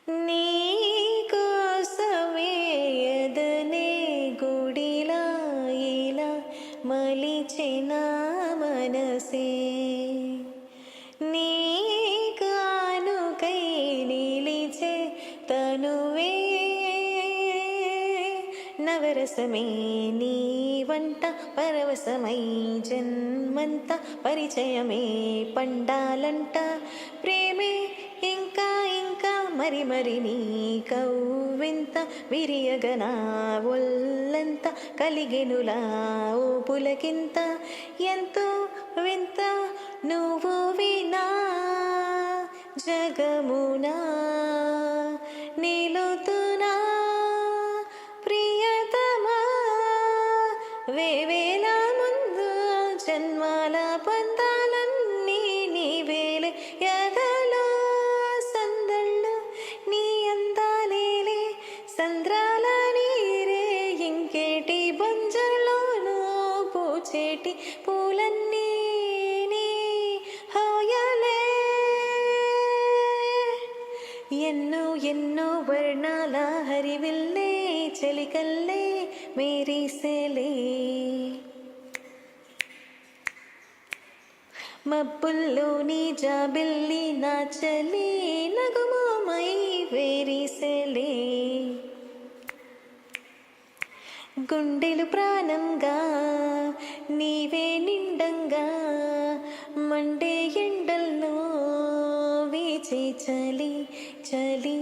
నీ కోసమే ఎదనే గుడిలా ఇలా మలిచిన మనసే నీ కానుకై నిలిచే తనువే నవరసమే నీ వంట పరవశమై జన్మంత పరిచయమే పండాలంట ప్రేమే ఇంకా ఇంకా మరి మరి నీ కవ్వింత విరియగనా ఒల్లంత కలిగెనులా ఓ పులకింత ఎంతో వింత నువ్వు వినా జగమునా నిలుతునా ప్రియతమా వేవేల ముందు జన్మాల పంతాలన్నీ నీవేలే ఎదలో సందళ్ళు నీ అందాలేలే సంద్రాల నీరే ఇంకేటి బంజర్లోనూ పూచేటి పూలన్నీ నీ హోయలే ఎన్నో ఎన్నో వర్ణాల హరివిల్లే చలికల్లే మేరీసేలే మబ్బుల్లోని జాబిల్లి నా చలి నగుమోమై వేరీసేలే గుండెలు ప్రాణంగా నీవే నిండంగా మండే ఎండల్లో వీచే చలి చలి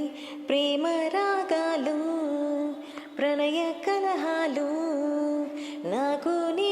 ప్రేమ రాగాలు ప్రణయ కలహాలు నాకు నీ